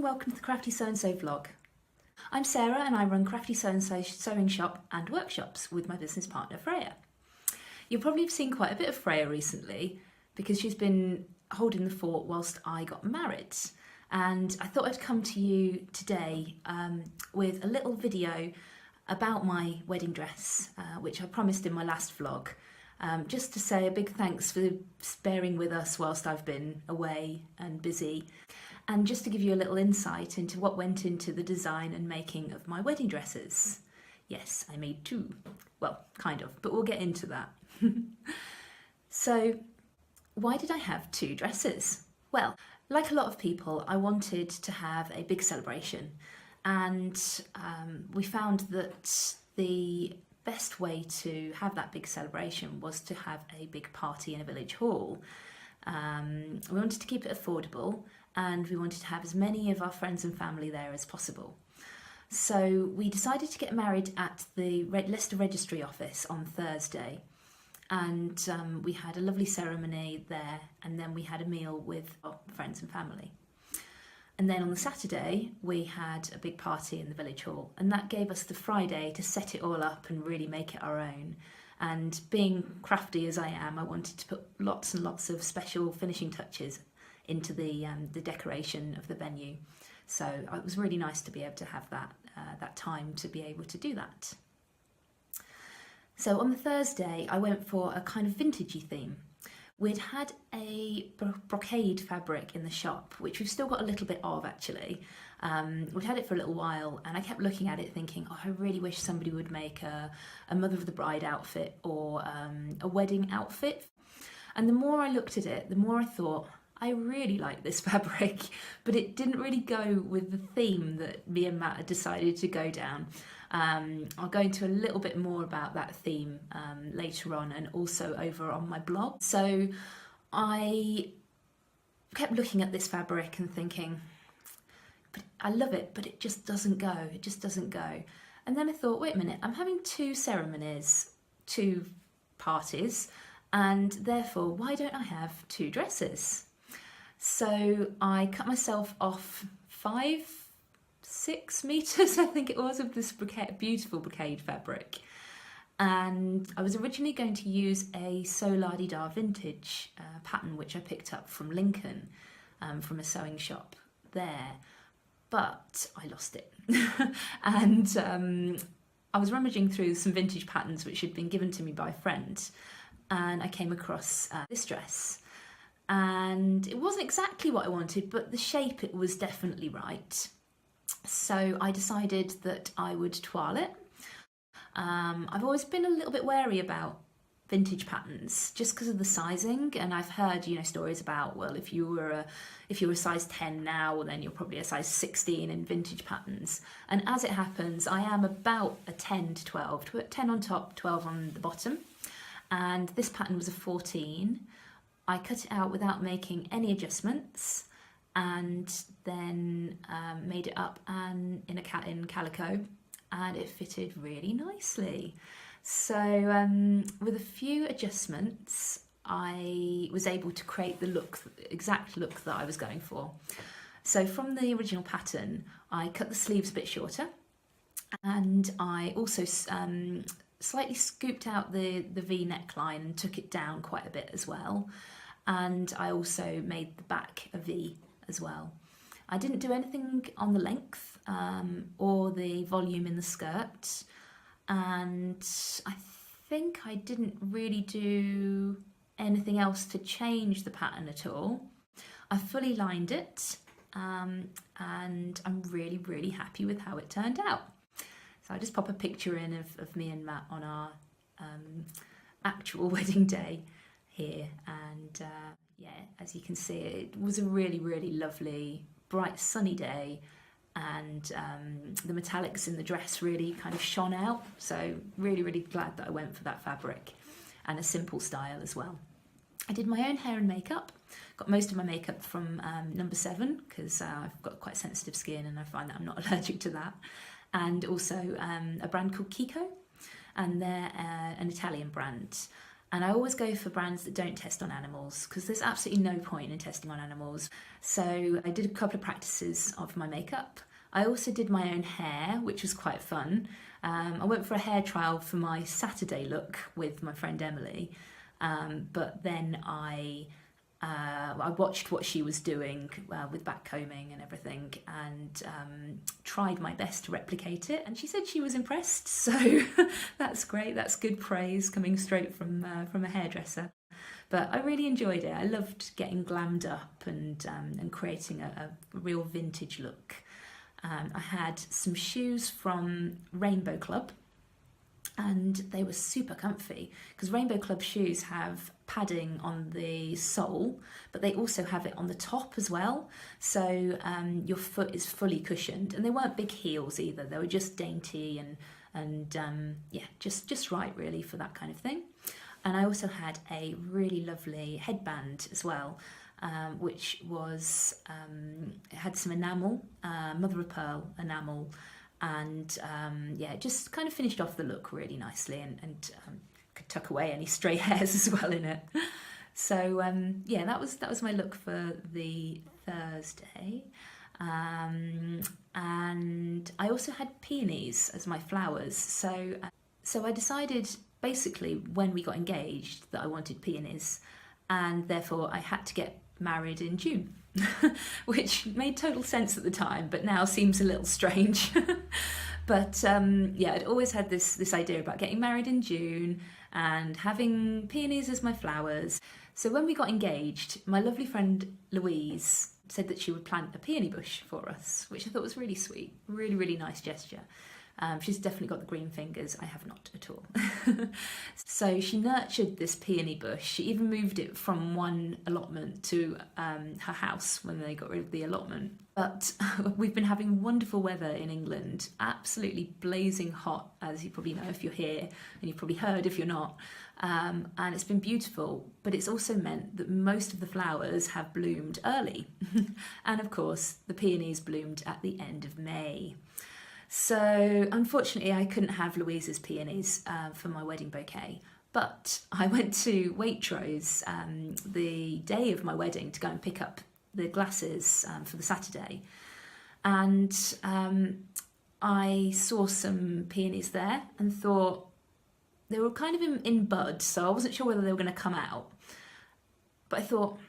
welcome to the Crafty Sew&So vlog. I'm Sarah and I run Crafty Sew&So sewing shop and workshops with my business partner Freya. You'll probably have seen quite a bit of Freya recently because she's been holding the fort whilst I got married, and I thought I'd come to you today with a little video about my wedding dress, which I promised in my last vlog. Just to say a big thanks for bearing with us whilst I've been away and busy, and just to give you a little insight into what went into the design and making of my wedding dresses. Yes, I made two. Well, kind of, but we'll get into that. So, why did I have two dresses? Well, like a lot of people, I wanted to have a big celebration, and we found that the best way to have that big celebration was to have a big party in a village hall. We wanted to keep it affordable, and we wanted to have as many of our friends and family there as possible. So we decided to get married at the Leicester Registry Office on Thursday, and we had a lovely ceremony there, and then we had a meal with our friends and family. And then on the Saturday, we had a big party in the village hall, and that gave us the Friday to set it all up and really make it our own. And being crafty as I am, I wanted to put lots and lots of special finishing touches into the decoration of the venue. So it was really nice to be able to have that time to be able to do that. So on the Thursday, I went for a kind of vintagey theme. We'd had a brocade fabric in the shop, which we've still got a little bit of actually. We'd had it for a little while, and I kept looking at it thinking, oh, I really wish somebody would make a mother of the bride outfit or a wedding outfit. And the more I looked at it, the more I thought, I really like this fabric, but it didn't really go with the theme that me and Matt had decided to go down. I'll go into a little bit more about that theme later on, and also over on my blog. So I kept looking at this fabric and thinking, but I love it, but it just doesn't go. It just doesn't go. And then I thought, wait a minute, I'm having two ceremonies, two parties, and therefore why don't I have two dresses? So I cut myself off 5-6 meters, I think it was, of this beautiful brocade fabric. And I was originally going to use a So-La-Di-Da vintage pattern, which I picked up from Lincoln, from a sewing shop there, but I lost it. And I was rummaging through some vintage patterns which had been given to me by a friend, and I came across this dress. And it wasn't exactly what I wanted, but the shape, it was definitely right. So I decided that I would toile it. I've always been a little bit wary about vintage patterns just because of the sizing, and I've heard, you know, stories about, well, if you were a size 10 now, well, then you're probably a size 16 in vintage patterns. And as it happens, I am about a 10 to 12, 10 on top, 12 on the bottom. And this pattern was a 14. I cut it out without making any adjustments, and then made it up in calico, and it fitted really nicely. So with a few adjustments, I was able to create the exact look that I was going for. So from the original pattern, I cut the sleeves a bit shorter, and I also slightly scooped out the V neckline and took it down quite a bit as well. And I also made the back a V as well. I didn't do anything on the length or the volume in the skirt, and I think I didn't really do anything else to change the pattern at all. I fully lined it, and I'm really, really happy with how it turned out. So I'll just pop a picture in of me and Matt on our actual wedding day here, and yeah, as you can see, it was a really, really lovely, bright, sunny day, and the metallics in the dress really kind of shone out. So really, really glad that I went for that fabric, and a simple style as well. I did my own hair and makeup. Got most of my makeup from number 7 because I've got quite sensitive skin, and I find that I'm not allergic to that. And also a brand called Kiko, and they're an Italian brand. And I always go for brands that don't test on animals because there's absolutely no point in testing on animals. So I did a couple of practices of my makeup. I also did my own hair, which was quite fun. I went for a hair trial for my Saturday look with my friend Emily, but then I watched what she was doing with backcombing and everything, and tried my best to replicate it. And she said she was impressed, so that's great. That's good praise coming straight from a hairdresser. But I really enjoyed it. I loved getting glammed up and creating a real vintage look. I had some shoes from Rainbow Club, and they were super comfy because Rainbow Club shoes have padding on the sole, but they also have it on the top as well. So your foot is fully cushioned, and they weren't big heels either. They were just dainty and yeah, just right really for that kind of thing. And I also had a really lovely headband as well, which was it had some enamel, mother of pearl enamel, and yeah, it just kind of finished off the look really nicely, and could tuck away any stray hairs as well in it. So yeah, that was my look for the Thursday. And I also had peonies as my flowers. So I decided basically when we got engaged that I wanted peonies, and therefore I had to get married in June, which made total sense at the time, but now seems a little strange. But yeah, I'd always had this idea about getting married in June and having peonies as my flowers. So when we got engaged, my lovely friend Louise said that she would plant a peony bush for us, which I thought was really sweet, really, really nice gesture. She's definitely got the green fingers. I have not at all. So she nurtured this peony bush. She even moved it from one allotment to her house when they got rid of the allotment. But we've been having wonderful weather in England, absolutely blazing hot, as you probably know if you're here, and you've probably heard if you're not. And it's been beautiful, but it's also meant that most of the flowers have bloomed early. And of course, the peonies bloomed at the end of May. So unfortunately, I couldn't have Louise's peonies for my wedding bouquet, but I went to Waitrose the day of my wedding to go and pick up the glasses for the Saturday, and I saw some peonies there and thought they were kind of in bud, so I wasn't sure whether they were going to come out, but I thought,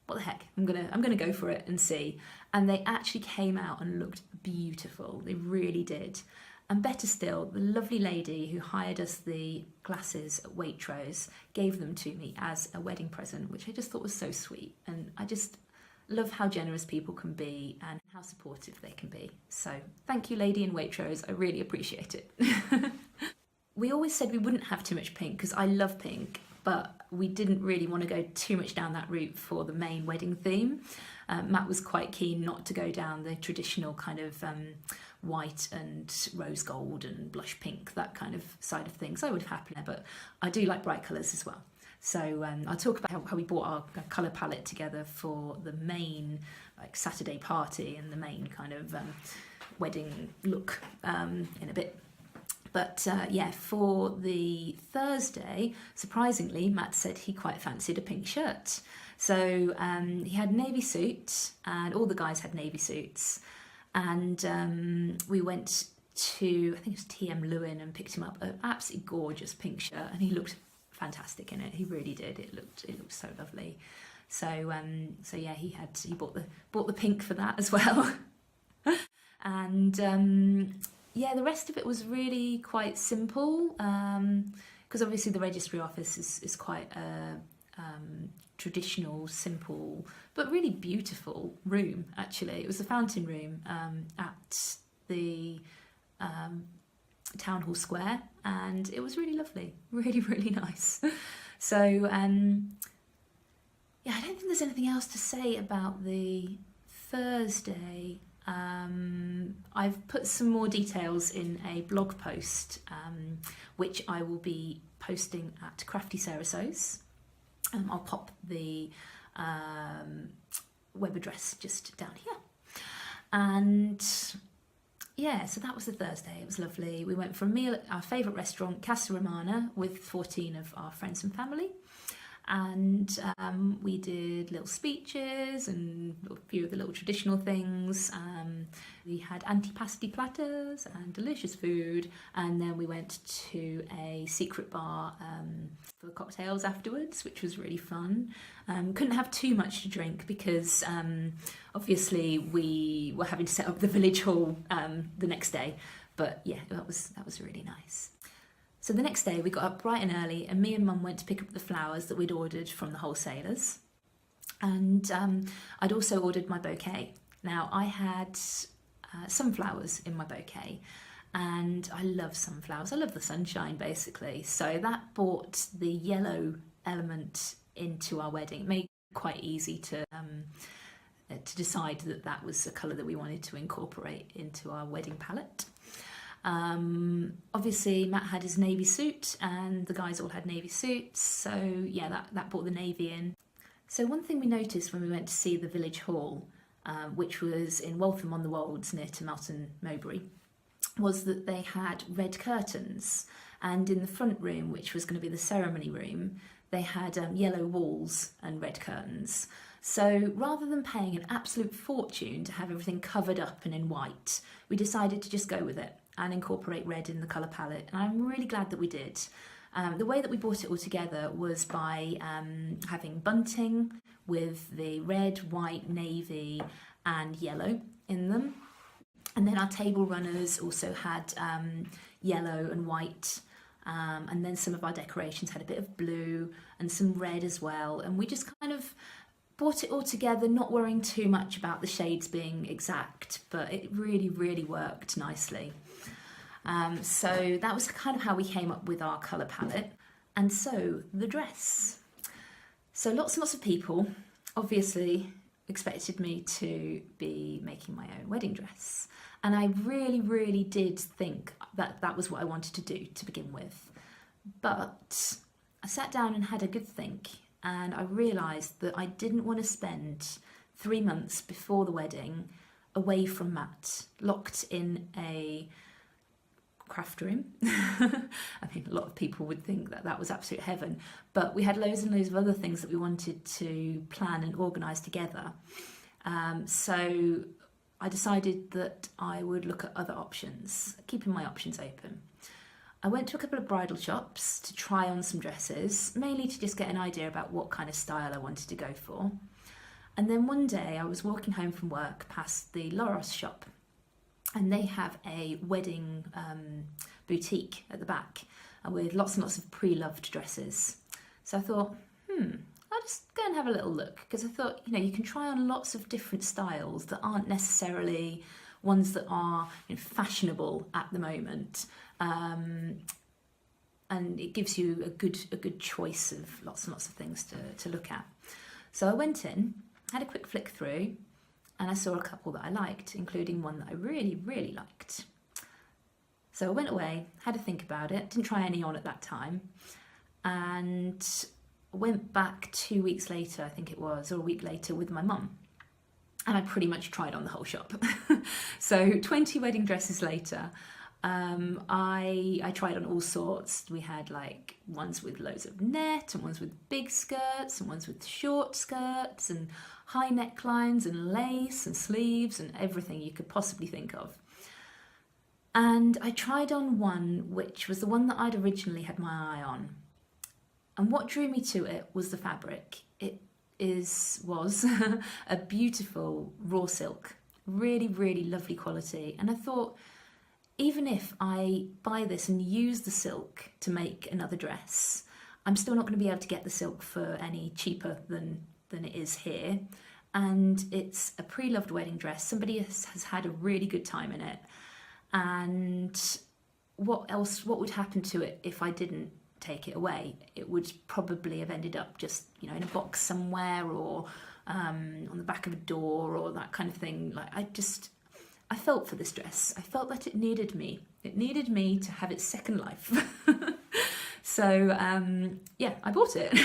what the heck, I'm gonna go for it and see. And they actually came out and looked beautiful. They really did. And better still, the lovely lady who hired us the glasses at Waitrose gave them to me as a wedding present, which I just thought was so sweet. And I just love how generous people can be and how supportive they can be. So thank you, lady in Waitrose. I really appreciate it. We always said we wouldn't have too much pink because I love pink, but we didn't really want to go too much down that route for the main wedding theme. Matt was quite keen not to go down the traditional kind of white and rose gold and blush pink, that kind of side of things. I would have happily, but I do like bright colours as well. So I'll talk about how we brought our colour palette together for the main Saturday party and the main kind of wedding look in a bit. But yeah, for the Thursday, surprisingly, Matt said he quite fancied a pink shirt. So he had a navy suit, and all the guys had navy suits. And we went to, I think it was TM Lewin, and picked him up an absolutely gorgeous pink shirt, and he looked fantastic in it. He really did. It looked so lovely. So yeah, he bought the pink for that as well. And yeah, the rest of it was really quite simple, because obviously the registry office is quite a traditional, simple, but really beautiful room, actually. It was the fountain room at the Town Hall Square, and it was really lovely, really, really nice. So, yeah, I don't think there's anything else to say about the Thursday. I've put some more details in a blog post, which I will be posting at Crafty Sew&So's. I'll pop the web address just down here. And yeah, so that was the Thursday. It was lovely. We went for a meal at our favourite restaurant, Casa Romana, with 14 of our friends and family. And we did little speeches and a few of the little traditional things. We had antipasti platters and delicious food, and then we went to a secret bar for cocktails afterwards, which was really fun. Couldn't have too much to drink because obviously we were having to set up the village hall the next day, but yeah, that was really nice. So the next day we got up bright and early, and me and Mum went to pick up the flowers that we'd ordered from the wholesalers. And I'd also ordered my bouquet. Now I had sunflowers in my bouquet, and I love sunflowers. I love the sunshine basically. So that brought the yellow element into our wedding. It made it quite easy to decide that that was a colour that we wanted to incorporate into our wedding palette. Obviously Matt had his navy suit and the guys all had navy suits, so yeah, that brought the navy in. So one thing we noticed when we went to see the village hall, which was in Waltham on the Wolds near to Melton Mowbray, was that they had red curtains, and in the front room, which was going to be the ceremony room, they had yellow walls and red curtains. So rather than paying an absolute fortune to have everything covered up and in white, we decided to just go with it and incorporate red in the colour palette, and I'm really glad that we did. The way that we brought it all together was by having bunting with the red, white, navy and yellow in them, and then our table runners also had yellow and white, and then some of our decorations had a bit of blue and some red as well, and we just kind of brought it all together, not worrying too much about the shades being exact, but it really worked nicely. So that was kind of how we came up with our colour palette. And so the dress. So lots and lots of people obviously expected me to be making my own wedding dress, and I really did think that that was what I wanted to do to begin with. But I sat down and had a good think, and I realised that I didn't want to spend 3 months before the wedding away from Matt, locked in a craft room. I mean, a lot of people would think that that was absolute heaven, but we had loads and loads of other things that we wanted to plan and organise together. So I decided that I would look at other options, keeping my options open. I went to a couple of bridal shops to try on some dresses, mainly to just get an idea about what kind of style I wanted to go for. And then one day I was walking home from work past the Loros shop, and they have a wedding boutique at the back with lots and lots of pre-loved dresses. So I thought, I'll just go and have a little look, because I thought, you can try on lots of different styles that aren't necessarily ones that are fashionable at the moment. And it gives you a good choice of lots and lots of things to look at. So I went in, had a quick flick through, and I saw a couple that I liked, including one that I really liked. So I went away, had a think about it, didn't try any on at that time, and went back 2 weeks later, I think it was, or a week later, with my mum. And I pretty much tried on the whole shop. So 20 wedding dresses later, I tried on all sorts. We had like ones with loads of net, and ones with big skirts, and ones with short skirts, and high necklines, and lace, and sleeves, and everything you could possibly think of. And I tried on one which was the one that I'd originally had my eye on. And what drew me to it was the fabric. It was a beautiful raw silk, really lovely quality. And I thought, even if I buy this and use the silk to make another dress, I'm still not going to be able to get the silk for any cheaper than it is here. And it's a pre-loved wedding dress. Somebody has had a really good time in it. And what would happen to it if I didn't take it away? It would probably have ended up just, in a box somewhere, or on the back of a door, or that kind of thing. Like, I felt for this dress. I felt that it needed me. It needed me to have its second life. So, I bought it.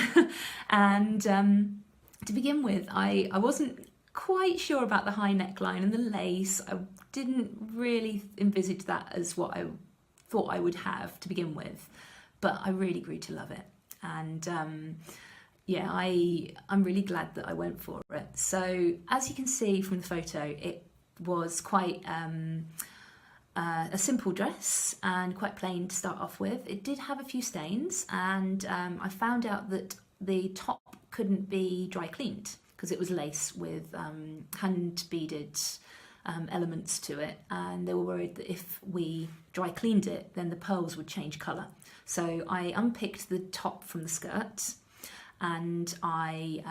And to begin with, I wasn't quite sure about the high neckline and the lace. I didn't really envisage that as what I thought I would have to begin with, but I really grew to love it. And yeah, I'm really glad that I went for it. So as you can see from the photo, it was quite a simple dress and quite plain to start off with. It did have a few stains, and I found out that the top couldn't be dry cleaned because it was lace with hand beaded elements to it, and they were worried that if we dry cleaned it then the pearls would change colour. So I unpicked the top from the skirt, and I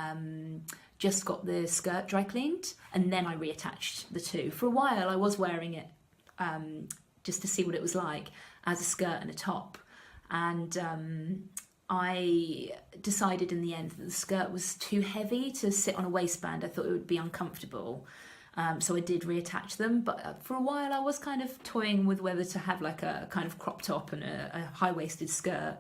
just got the skirt dry cleaned, and then I reattached the two. For a while I was wearing it just to see what it was like as a skirt and a top, and I decided in the end that the skirt was too heavy to sit on a waistband. I thought it would be uncomfortable, so I did reattach them. But for a while I was kind of toying with whether to have like a kind of crop top and a high-waisted skirt,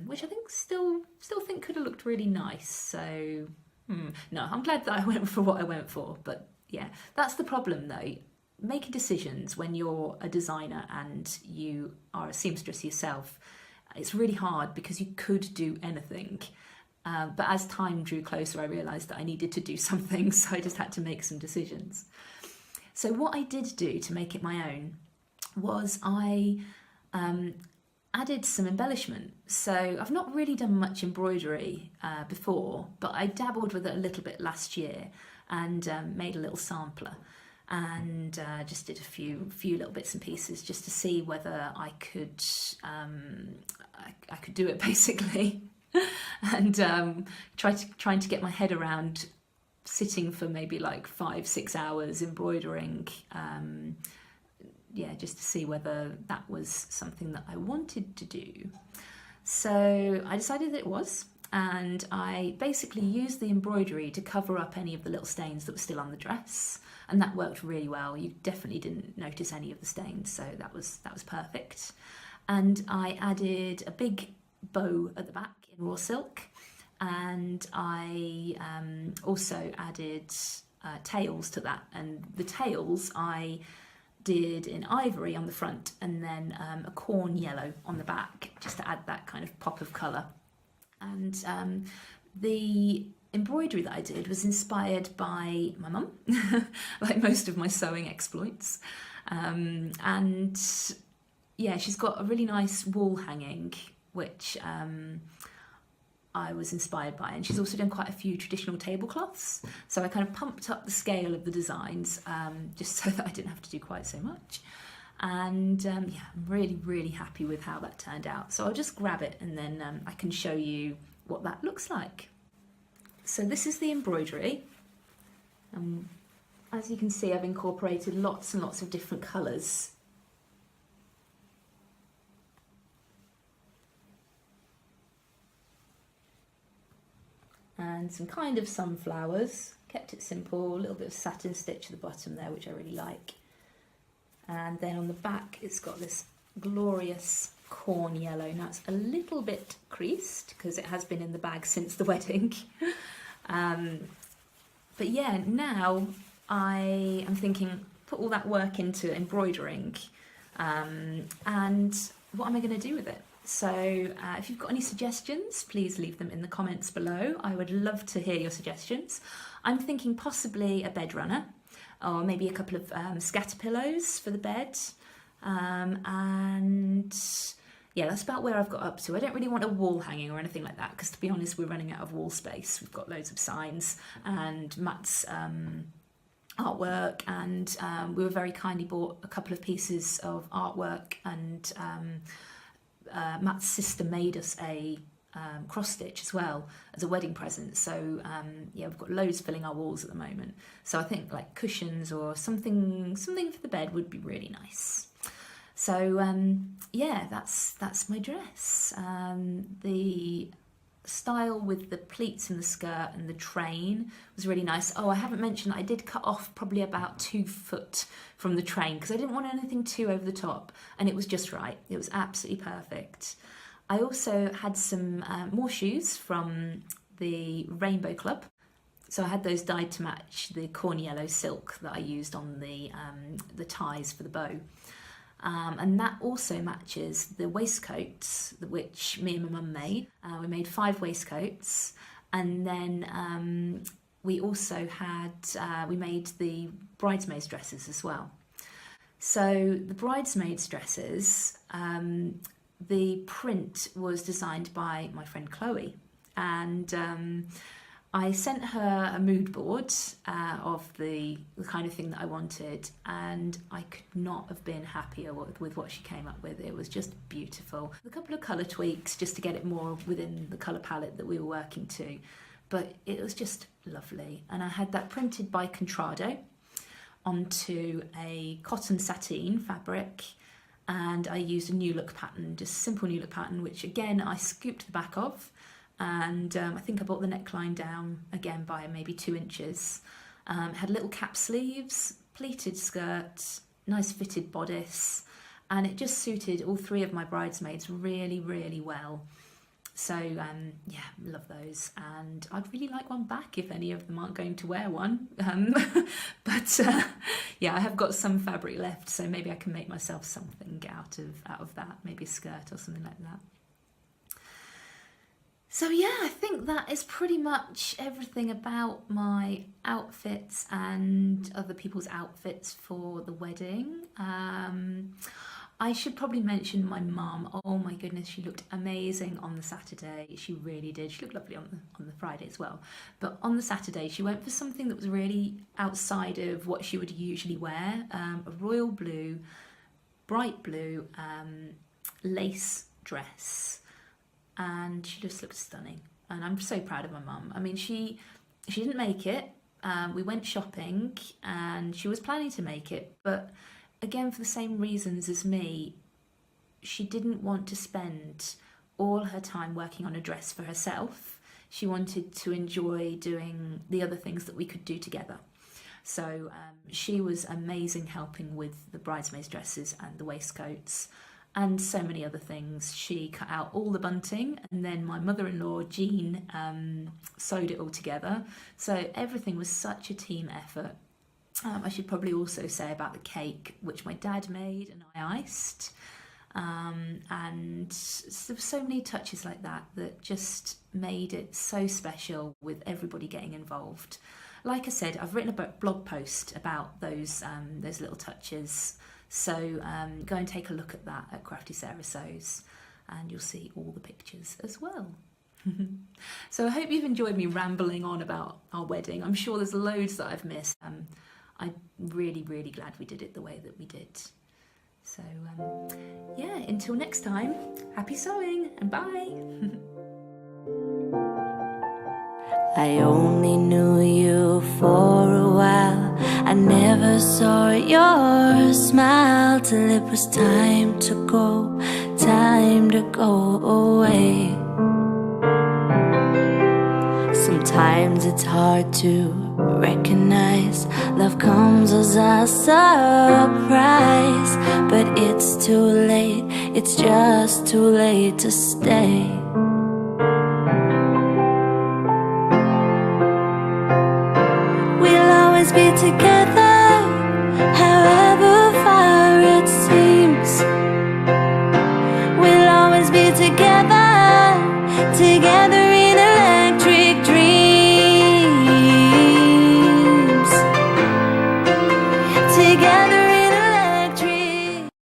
which I think still think could have looked really nice. So no, I'm glad that I went for what I went for. But yeah, that's the problem though. Making decisions when you're a designer and you are a seamstress yourself, it's really hard because you could do anything. But as time drew closer, I realised that I needed to do something, so I just had to make some decisions. So what I did do to make it my own was I added some embellishment. So I've not really done much embroidery before, but I dabbled with it a little bit last year and made a little sampler. And just did a few little bits and pieces just to see whether I could I could do it basically, and trying to get my head around sitting for maybe like 5-6 hours embroidering, yeah, just to see whether that was something that I wanted to do. So I decided that it was, and I basically used the embroidery to cover up any of the little stains that were still on the dress. And that worked really well. You definitely didn't notice any of the stains, so that was taperfect. And I added a big bow at the back in raw silk, and I also added tails to that. And the tails I did in ivory on the front, and then a corn yellow on the back, just to add that kind of pop of colour. And the embroidery that I did was inspired by my mum, like most of my sewing exploits. And yeah, she's got a really nice wall hanging, which I was inspired by. And she's also done quite a few traditional tablecloths. So I kind of pumped up the scale of the designs just so that I didn't have to do quite so much. And yeah, I'm really, really happy with how that turned out. So I'll just grab it and then I can show you what that looks like. So this is the embroidery. As you can see, I've incorporated lots and lots of different colours. And some kind of sunflowers, kept it simple, a little bit of satin stitch at the bottom there, which I really like. And then on the back, it's got this glorious corn yellow. Now it's a little bit creased because it has been in the bag since the wedding. But yeah, now I am thinking, put all that work into embroidering, and what am I going to do with it? So if you've got any suggestions, please leave them in the comments below. I would love to hear your suggestions. I'm thinking possibly a bed runner, or maybe a couple of scatter pillows for the bed, and yeah, that's about where I've got up to. I don't really want a wall hanging or anything like that, because to be honest, we're running out of wall space. We've got loads of signs and Matt's artwork, and we were very kindly bought a couple of pieces of artwork, and Matt's sister made us a cross stitch as well as a wedding present. So yeah, we've got loads filling our walls at the moment. So I think like cushions or something for the bed would be really nice. So yeah, that's my dress. The style with the pleats in the skirt and the train was really nice. Oh, I haven't mentioned that I did cut off probably about 2 foot from the train because I didn't want anything too over the top, and it was just right. It was absolutely perfect. I also had some more shoes from the Rainbow Club. So I had those dyed to match the corn yellow silk that I used on the ties for the bow. And that also matches the waistcoats which me and my mum made. We made 5 waistcoats, and then we also had, we made the bridesmaids dresses as well. So the bridesmaids dresses, the print was designed by my friend Chloe, and I sent her a mood board of the kind of thing that I wanted, and I could not have been happier with what she came up with. It was just beautiful. A couple of colour tweaks just to get it more within the colour palette that we were working to, but it was just lovely. And I had that printed by Contrado onto a cotton sateen fabric, and I used a new look pattern, just simple new look pattern, which again I scooped the back of. And I think I brought the neckline down again by maybe 2 inches. Had little cap sleeves, pleated skirt, nice fitted bodice, and it just suited all 3 of my bridesmaids really, really well. So yeah, love those, and I'd really like one back if any of them aren't going to wear one. But yeah, I have got some fabric left, so maybe I can make myself something out of that, maybe a skirt or something like that. So yeah, I think that is pretty much everything about my outfits and other people's outfits for the wedding. I should probably mention my mum. Oh my goodness, she looked amazing on the Saturday. She really did. She looked lovely on the Friday as well. But on the Saturday, she went for something that was really outside of what she would usually wear. A royal blue, bright blue lace dress. And she just looked stunning, and I'm so proud of my mum. I mean, she didn't make it. We went shopping, and she was planning to make it, but again, for the same reasons as me, she didn't want to spend all her time working on a dress for herself. She wanted to enjoy doing the other things that we could do together. So she was amazing helping with the bridesmaids dresses and the waistcoats, and so many other things. She cut out all the bunting, and then my mother-in-law, Jean, sewed it all together. So everything was such a team effort. I should probably also say about the cake, which my dad made and I iced. And there were so many touches like that that just made it so special with everybody getting involved. Like I said, I've written a blog post about those little touches. So go and take a look at that at Crafty Sarah Sews, and you'll see all the pictures as well. So I hope you've enjoyed me rambling on about our wedding. I'm sure there's loads that I've missed. I'm really, really glad we did it the way that we did. So yeah, until next time, happy sewing and bye. I only knew you for a while. I never saw your smile till it was time to go away. Sometimes it's hard to recognize love comes as a surprise, but it's too late, it's just too late to stay. We'll always be together, however far it seems. We'll always be together, together.